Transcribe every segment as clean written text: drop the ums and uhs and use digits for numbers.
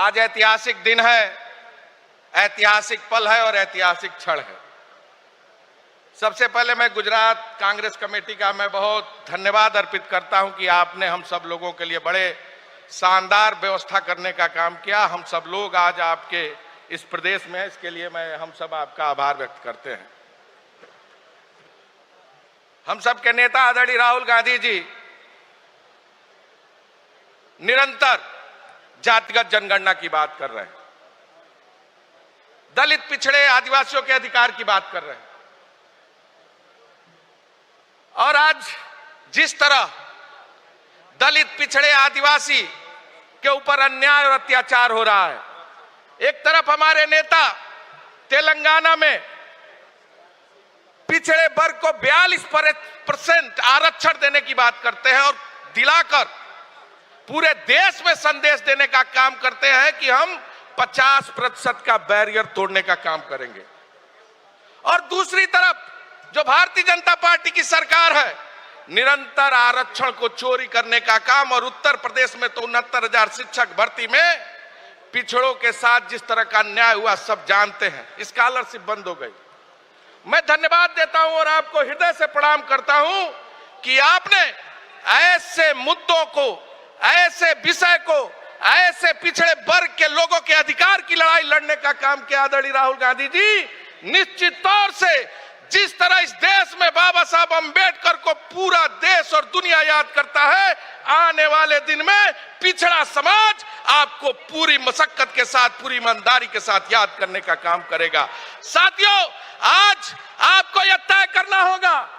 आज ऐतिहासिक दिन है, ऐतिहासिक पल है और ऐतिहासिक क्षण है। सबसे पहले मैं गुजरात कांग्रेस कमेटी का मैं बहुत धन्यवाद अर्पित करता हूं कि आपने हम सब लोगों के लिए बड़े शानदार व्यवस्था करने का काम किया। हम सब लोग आज आपके इस प्रदेश में, इसके लिए हम सब आपका आभार व्यक्त करते हैं। हम सब के नेता आदरणीय राहुल गांधी जी निरंतर जातिगत जनगणना की बात कर रहे हैं, दलित पिछड़े आदिवासियों के अधिकार की बात कर रहे हैं, और आज जिस तरह दलित पिछड़े आदिवासी के ऊपर अन्याय और अत्याचार हो रहा है, एक तरफ हमारे नेता तेलंगाना में पिछड़े वर्ग को 42% आरक्षण देने की बात करते हैं और दिलाकर पूरे देश में संदेश देने का काम करते हैं कि हम 50% का बैरियर तोड़ने का काम करेंगे। और दूसरी तरफ जो भारतीय जनता पार्टी की सरकार है, निरंतर आरक्षण को चोरी करने का काम, और उत्तर प्रदेश में तो 69,000 शिक्षक भर्ती में पिछड़ों के साथ जिस तरह का अन्याय हुआ सब जानते हैं। स्कॉलरशिप बंद हो गई। मैं धन्यवाद देता हूं और आपको हृदय से प्रणाम करता हूं कि आपने ऐसे मुद्दों को, ऐसे विषय को, ऐसे पिछड़े वर्ग के लोगों के अधिकार की लड़ाई लड़ने का काम किया। आदरणीय राहुल गांधी जी निश्चित तौर से जिस तरह इस देश में बाबा साहब अंबेडकर को पूरा देश और दुनिया याद करता है, आने वाले दिन में पिछड़ा समाज आपको पूरी मशक्कत के साथ, पूरी ईमानदारी के साथ याद करने का काम करेगा। साथियों, आज आपको यह तय करना होगा,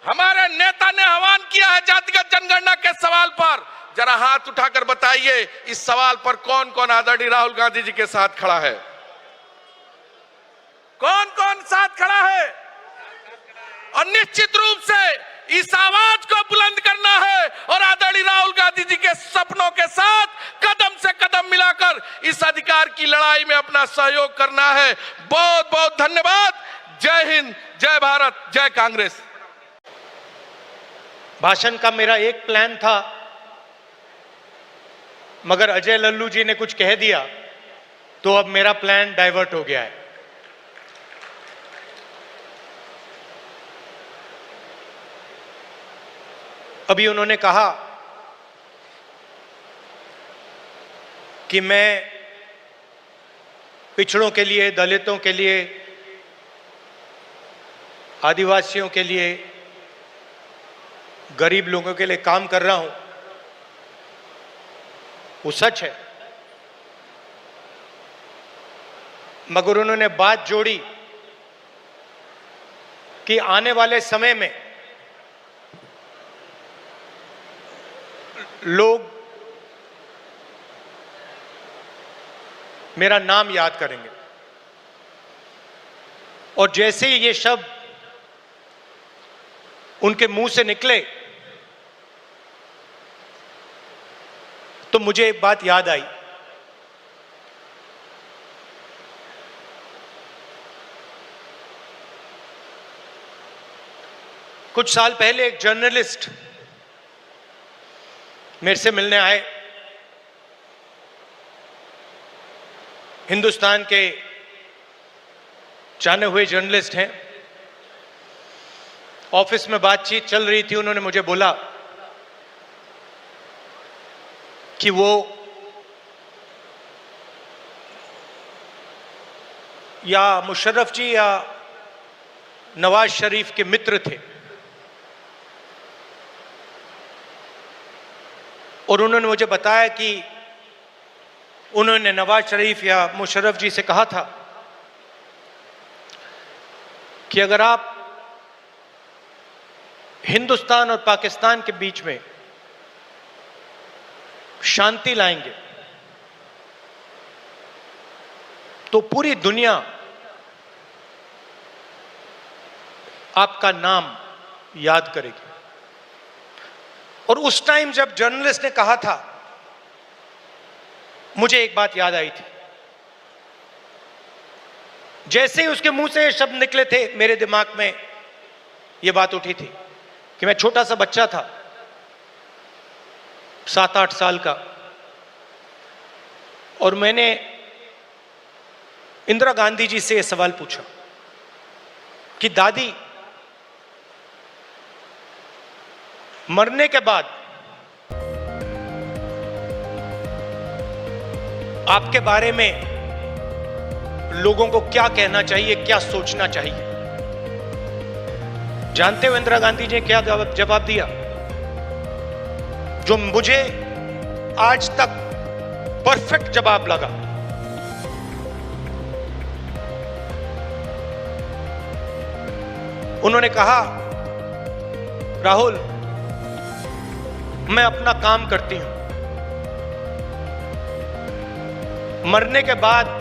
हमारे नेता ने आह्वान किया है जातिगत जनगणना के सवाल पर। जरा हाथ उठाकर बताइए इस सवाल पर कौन कौन आदरणीय राहुल गांधी जी के साथ खड़ा है? कौन कौन साथ खड़ा है? और निश्चित रूप से इस आवाज को बुलंद करना है और आदरणीय राहुल गांधी जी के सपनों के साथ कदम से कदम मिलाकर इस अधिकार की लड़ाई में अपना सहयोग करना है। बहुत बहुत धन्यवाद। जय हिंद, जय भारत, जय कांग्रेस। भाषण का मेरा एक प्लान था, मगर अजय लल्लू जी ने कुछ कह दिया तो अब मेरा प्लान डाइवर्ट हो गया है। अभी उन्होंने कहा कि मैं पिछड़ों के लिए, दलितों के लिए, आदिवासियों के लिए, गरीब लोगों के लिए काम कर रहा हूं। वो सच है, मगर उन्होंने बात जोड़ी कि आने वाले समय में लोग मेरा नाम याद करेंगे, और जैसे ही ये शब्द उनके मुंह से निकले तो मुझे एक बात याद आई। कुछ साल पहले एक जर्नलिस्ट मेरे से मिलने आए। हिंदुस्तान के जाने हुए जर्नलिस्ट हैं। ऑफिस में बातचीत चल रही थी। उन्होंने मुझे बोला कि वो या मुशर्रफ जी या नवाज शरीफ के मित्र थे, और उन्होंने मुझे बताया कि उन्होंने नवाज शरीफ या मुशर्रफ जी से कहा था कि अगर आप हिंदुस्तान और पाकिस्तान के बीच में शांति लाएंगे तो पूरी दुनिया आपका नाम याद करेगी। और उस टाइम जब जर्नलिस्ट ने कहा था, मुझे एक बात याद आई थी। जैसे ही उसके मुंह से ये शब्द निकले थे, मेरे दिमाग में ये बात उठी थी कि मैं छोटा सा बच्चा था, 7-8 साल का, और मैंने इंदिरा गांधी जी से यह सवाल पूछा कि दादी, मरने के बाद आपके बारे में लोगों को क्या कहना चाहिए, क्या सोचना चाहिए? जानते हो इंदिरा गांधी जी ने क्या जवाब दिया, जो मुझे आज तक परफेक्ट जवाब लगा। उन्होंने कहा, राहुल, मैं अपना काम करती हूं, मरने के बाद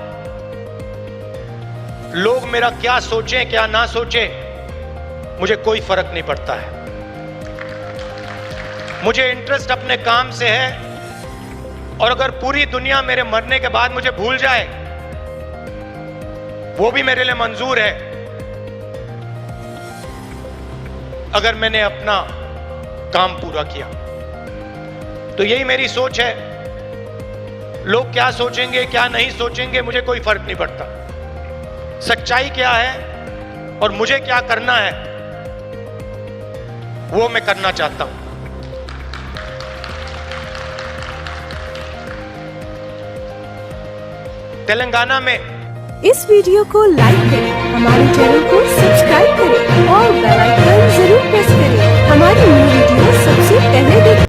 लोग मेरा क्या सोचें क्या ना सोचें मुझे कोई फर्क नहीं पड़ता है। मुझे इंटरेस्ट अपने काम से है, और अगर पूरी दुनिया मेरे मरने के बाद मुझे भूल जाए वो भी मेरे लिए मंजूर है, अगर मैंने अपना काम पूरा किया। तो यही मेरी सोच है। लोग क्या सोचेंगे क्या नहीं सोचेंगे मुझे कोई फर्क नहीं पड़ता। सच्चाई क्या है और मुझे क्या करना है वो मैं करना चाहता हूं। तेलंगाना में इस वीडियो को लाइक करें, हमारे चैनल को सब्सक्राइब करें और बेल आइकन जरूर प्रेस करें हमारी न्यू वीडियो सबसे पहले देखें।